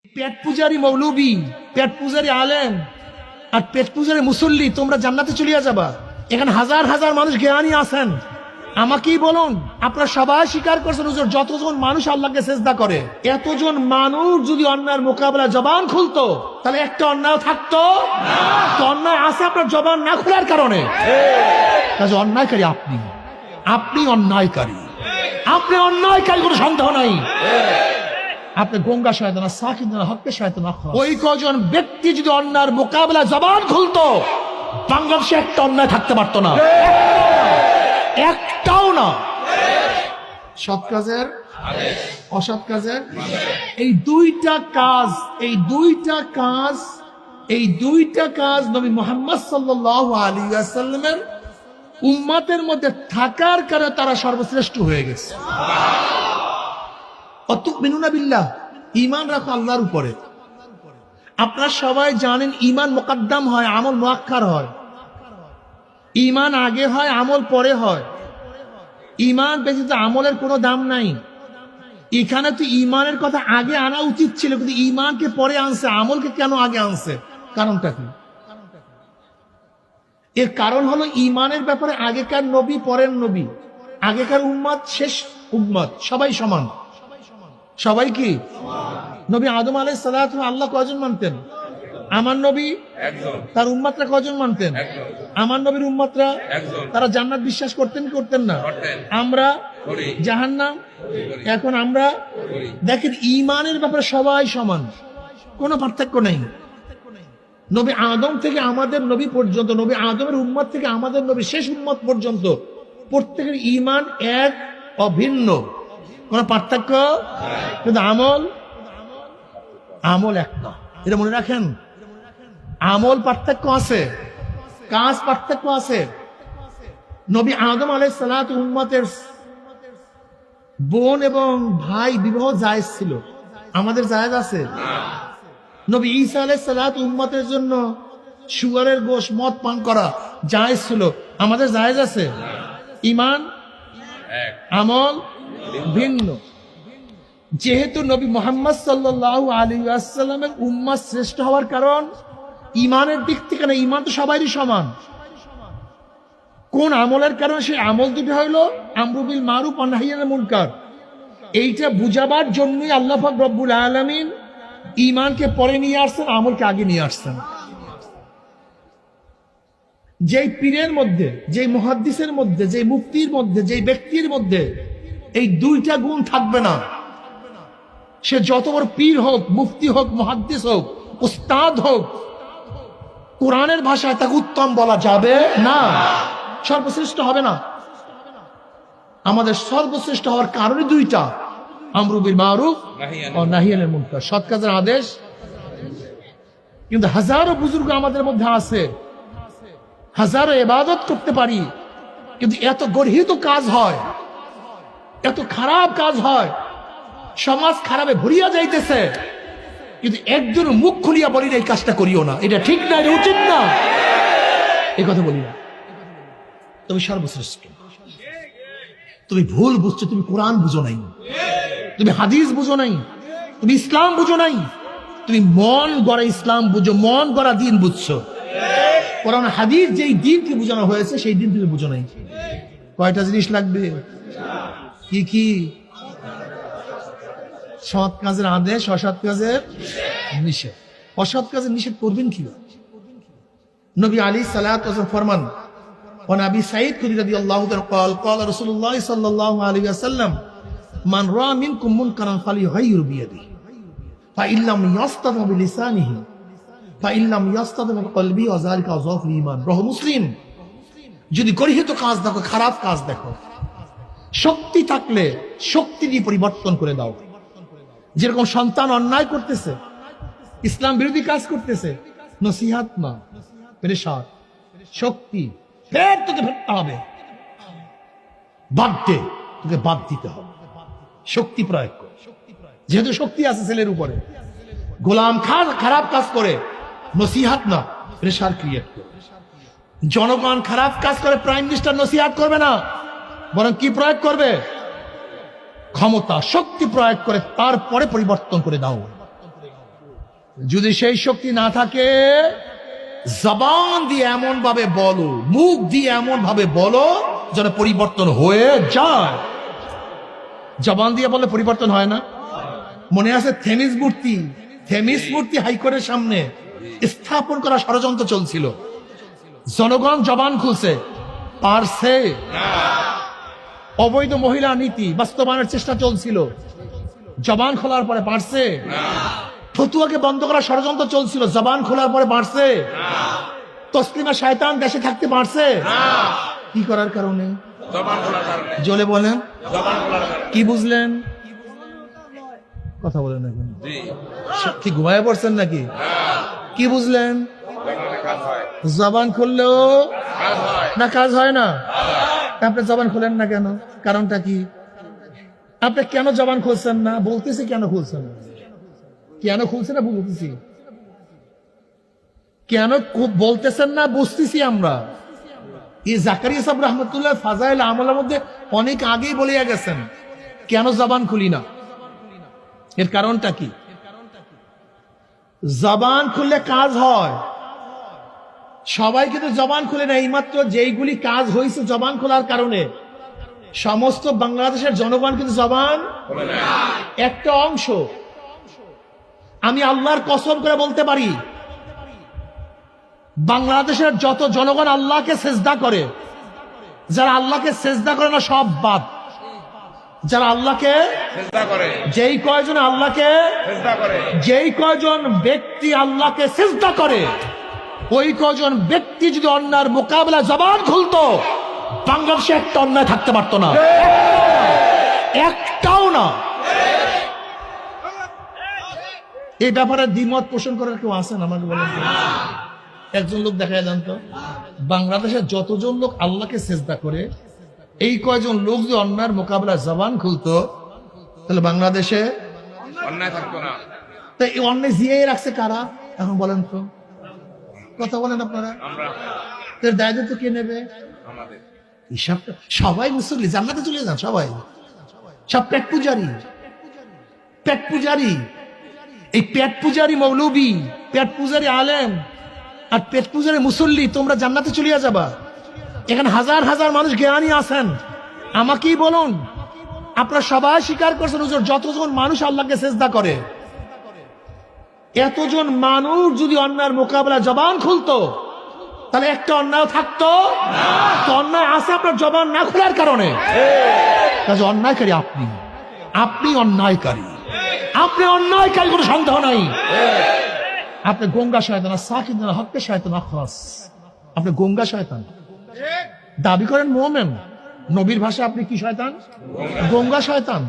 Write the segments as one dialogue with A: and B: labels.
A: পেট পূজারি মৌলবী, পেট পূজারি আলেম আর পেট পূজারি মুসল্লি, তোমরা জান্নাতে চলিয়া যাবা। এখানে হাজার হাজার মানুষ জ্ঞানী আছেন। আমাকেই বলুন, আপনারা সবাই স্বীকার করছেন হুজুর, যতজন মানুষ আল্লাহকে সেজদা করে, এতজন মানুষ যদি অন্যায়ের মোকাবেলায় জবান খুলতো, তাহলে একটা অন্যায় থাকতো তো অন্যায় আছে আপনার জবান না খোলার কারণে। কাজে অন্যায়কারী আপনি, আপনি অন্যায়কারী, আপনি অন্যায়কারী, কোনো সন্দেহ নাই। আপনি গঙ্গা শয়তান, সাকিব হককে শয়তান। ওই কজন ব্যক্তি যদি অন্যায়ের মোকাবেলায় জবান খুলতো, বাংলাদেশে একটা অন্যায় থাকতে পারতো না, একটাও না। সৎ কাজের, অসৎ কাজের, এই দুইটা কাজ, এই দুইটা কাজ নবী মুহাম্মদ সাল্লাল্লাহু আলাইহি ওয়াসাল্লামের উম্মতের মধ্যে থাকার কারণে তারা সর্বশ্রেষ্ঠ হয়ে গেছে। অতুমিনুনা বিল্লাহ, ঈমান রাখো আল্লাহর উপরে। আপনারা সবাই জানেন ঈমান মুকদ্দাম হয়, আমল মুআক্খার হয়। ঈমান আগে হয়, আমল পরে হয়। ঈমান ব্যতীত আমলের কোনো দাম নাই। এখানে তো ঈমানের কথা আগে আনা উচিত ছিল, কিন্তু ঈমানকে পরে আনছে, আমলকে কেন আগে আনছে? কারণটা কি? এর কারণ হলো ঈমানের ব্যাপারে আগেকার নবী পরের নবী, আগেকার উম্মত শেষ উম্মত, সবাই সমান। সবাই কি? নবী আদম আলাইহিস সালাতু আল্লাহ কয়জন মানতেন? আমার নবী একজন। তার উম্মতরা কয়জন মানতেন? আমার নবীর উম্মতরা তারা জান্নাত বিশ্বাস করতেন কি করতেন না? আমরা জাহান্নাম। এখন আমরা দেখেন, ঈমানের ব্যাপারে সবাই সমান, কোনো পার্থক্য নেই। নবী আদম থেকে আমাদের নবী পর্যন্ত, নবী আদমের উম্মত থেকে আমাদের নবী শেষ উম্মত পর্যন্ত প্রত্যেকের ঈমান এক, অভিন্ন, কোনো পার্থক্য। কিন্তু আমল এক না, এটা মনে রাখেন। আমল পার্থক্য আছে, কাজ পার্থক্য আছে। নবী আদম আলাইহিস সালাতু উম্মতের বোন এবং ভাই বিবাহ জায়েজ ছিল, আমাদের জায়েজ আছে? নবী ঈসা আলাইহিস সালাতু উম্মতের জন্য শুকরের গোশত, মদ পান করা জায়েজ ছিল, আমাদের জায়েজ আছে? ঈমান এক, আমল ভিন্ন। যেহেতু নবী মুহাম্মদ সাল্লাল্লাহু আলাইহি ওয়াসাল্লামের উম্মত শ্রেষ্ঠ হওয়ার কারণ ঈমানের দিক থেকে না, ঈমান তো সবারই সমান। কোন আমলের কারণে? সেই আমল দুটি হইল আমরু বিল মারুফ ওয়া নাহয়ি আনিল মুনকার। এইটা বুঝাবার জন্যই আল্লাহ পাক রব্বুল আলামিন ঈমানকে পরে নিয়ে আসছেন, আমলকে আগে নিয়ে আসছেন। যেই পীরের মধ্যে, যেই মুহাদ্দিসের মধ্যে, যেই মুফতির মধ্যে, যেই ব্যক্তির মধ্যে এই দুইটা গুণ থাকবে না, সে যত বড় পীর হোক, মুফতি হোক, মুহাদ্দিস হোক, উস্তাদ হোক, কোরআনের ভাষায় তাকে উত্তম বলা যাবে না, সর্বশ্রেষ্ঠ হবে না। আমাদের সর্বশ্রেষ্ঠ হওয়ার কারণে দুইটা, আমরু বিল মারুফ ও নাহয়ি আনিল মুনকার, সৎ কাজের আদেশ। কিন্তু হাজারো বুজুর্গ আমাদের মধ্যে আছে, হাজারো ইবাদত করতে পারি, কিন্তু এত গর্হিত কাজ হয়, এত খারাপ কাজ হয়, সমাজ খারাপে ভরিয়া যাইতেছে, কিন্তু একজন মুখ খুলিয়া বলি না এই কাজটা করিও না, এটা ঠিক না, এটা উচিত না, এই কথা বলি না। তুমি সর্বশ্রেষ্ঠ। তুমি ভুল বুঝছো, তুমি কোরআন বুঝো নাই, তুমি হাদিস বুঝো নাই, তুমি ইসলাম বুঝো নাই, তুমি মন গড়া ইসলাম বুঝো, মন গড়া দিন বুঝছো। কোরআন হাদিস যেই দিনকে বোঝানো হয়েছে সেই দিন তুমি বুঝো নাই। কয়টা জিনিস লাগবে? কি কি? সৎ কাজের আদেশ, অসৎ কাজের নিষেধ। অসৎ কাজের নিষেধ করবেন কি? নবী আলাইহিস সালাতু ওয়াস সালাম ফরমান, ওয়া আবি সাঈদ খুদরি রাদিয়াল্লাহু তাআলা قال قال রাসূলুল্লাহ সাল্লাল্লাহু আলাইহি ওয়াসাল্লাম, মান রাআ মিনকুম মুনকারান ফালিয়ুগাইয়ির বিয়াদিহি ফাইন লাম ইয়াসতাতি বিলিসানিহি ফাইন লাম ইয়াসতাতি বিকলবিহি ওয়া যালিকা আযাফুল ঈমান। রাহু মুসলিম। যদি গর্হিত কাজ দেখো, খারাপ কাজ দেখো, শক্তি থাকলে শক্তি দিয়ে পরিবর্তন করে দাও। যেরকম সন্তান অন্যায় করতেছে, ইসলাম বিরোধী কাজ করতেছে, নসিহাত না, প্রেসার, শক্তি, ফের তোকে ফেরতে হবে, বাদ দে, তোকে বাদ দিতে হবে, শক্তি প্রয়োগ কর। যেহেতু শক্তি আছে ছেলের উপরে, গোলাম খান খারাপ কাজ করে, নসিহাত না, প্রেসার ক্রিয়েট করে। জনগণ খারাপ কাজ করে, প্রাইম মিনিস্টার নসিহাত করবে না, বরং কি প্রয়োগ করবে? ক্ষমতা, শক্তি প্রয়োগ করে তারপরে পরিবর্তন করে দাও। যদি সেই শক্তি না থাকে, জবান দিয়ে এমন ভাবে বলো, মুখ দিয়ে এমন ভাবে বলো যেন পরিবর্তন হয়ে যায়। জবান দিয়ে বললে পরিবর্তন হয় না। মনে আছে থেমিস মূর্তি হাইকোর্টের সামনে স্থাপন করা ষড়যন্ত্র চলছিল, জনগণ জবান খুলছে, পারছে না। অবৈধ মহিলা নীতি বাস্তবায়নের চেষ্টা চলছিল, জবান খোলার পরে পারছে না। ফতুয়াকে বন্ধ করার ষড়যন্ত্র চলছিল, জবান খোলার পরে পারছে না। তসলিমা শয়তান দেশে থাকতে পারছে না। কি করার কারণে? জবান খোলার কারণে। জলে বলেন, জবান খোলার কারণে। কি বুঝলেন? কথা বলেন এখন। কি ঘুমায় পড়ছেন নাকি? কি বুঝলেন? জবান খুললেও না কাজ হয় না। আপনি জবান খুলেন না কেন? কারণটা কি? আপনি কেন জবান খুলছেন না? বলতেছি কেন খুলছেন না, কেন খুলছে না বলতেছি, কেন বলতেছেন না বুঝতেছি আমরা। এই জাকারিয়া সাহেব রহমতুল্লাহ ফাজাইল আমলের মধ্যে অনেক আগেই বলে গেছেন কেন জবান খুলি না। এর কারণটা কি? জবান খুললে কাজ হয়। সবাই কিন্তু জবান খুলে না, এইমাত্র যেইগুলি কাজ হয়েছে জবান খোলার কারণে সমস্ত বাংলাদেশের জনগণ কিন্তু জবান একটা অংশ। আমি আল্লাহর কসম করে বলতে পারি, বাংলাদেশের যত জনগণ আল্লাহকে সেজদা করে, যারা আল্লাহকে সেজদা করে না সব বাদ। যারা আল্লাহকে সেজদা করে, যেই কয়জন আল্লাহকে সেজদা করে, যেই কয়জন ব্যক্তি আল্লাহকে সেজদা করে, ওই কয়জন ব্যক্তি যদি অন্যায়ের মোকাবেলা জবান খুলতো, বাংলাদেশে একটা অন্যায় থাকতে পারতো না, একটাও না। এই ব্যাপারে দ্বিমত পোষণ করার কেউ আছেন? আমাকে বলেন একজন লোক দেখা যান তো। বাংলাদেশের যতজন লোক আল্লাহকে সেজদা করে, এই কয়জন লোক যদি অন্যায়ের মোকাবেলা জবান খুলতো, তাহলে বাংলাদেশে অন্যায় থাকতো না। তাই এই অন্যায় জিয়াই রাখছে কারা? এখন বলেন তো, কথা বলেন আপনারা। তার দায়িত্ব কে নেবে? হিসাবটা সবাই মুসল্লি, জান্নাতে চলে যান সবাই, সব পেট পূজারি। পেট পূজারি, এই পেট পূজারি মৌলবী, পেট পূজারি আলেম আর পেট পূজারি মুসল্লি, তোমরা জান্নাতে চলিয়া যাবা। এখানে হাজার হাজার মানুষ জ্ঞানী আছেন, আমাকেই বলুন, আপনারা সবাই স্বীকার করছেন হুজুর যতজন মানুষ আল্লাহকে সেজদা করে, এতজন মানুষ যদি অন্যায়ের মোকাবেলা জবান খুলতো, তাহলে একটা অন্যায় থাকতো না। তো অন্যায় আছে আপনার জবান না খোলার কারণে। কাজে অন্যায়কারী আপনি, আপনি অন্যায়কারী, আপনি অন্যায়কারী, কোনো সন্দেহ নাই। আপনি গঙ্গা শয়তান, সাকিব হককে শয়তান আখরাস, আপনি গঙ্গা শয়তান দাবি করেন মুমিন, নবীর ভাষা আপনি কি শয়তান? গঙ্গা শয়তান।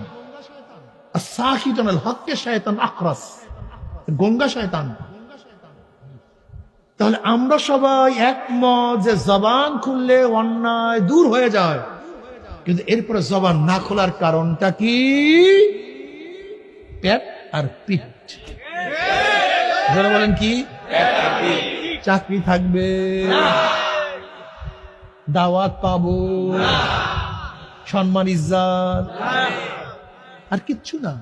A: সাকিব হককে শয়তান আখরাস, গঙ্গা শয়তান। তাহলে আমরা সবাই একমত যে জবান খুললে অন্যায় দূর হয়ে যায়, কিন্তু এরপরে জবান না খোলার কারণটা কি? পেট আর পিঠ। যারা বলেন কি? চাকরি থাকবে, দাওয়াত পাবো, সম্মান ইজ্জত, আর কিচ্ছু না।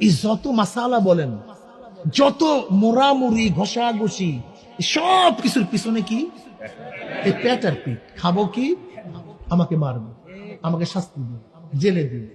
A: এই যত মাসালা বলেন, যত মোরামুরি ঘষাঘষি, সব কিছুর পিছনে কি? এই পেট আর পিঠ। খাবো কি? আমাকে মারবে, আমাকে শাস্তি দিবে, জেলে দিবে।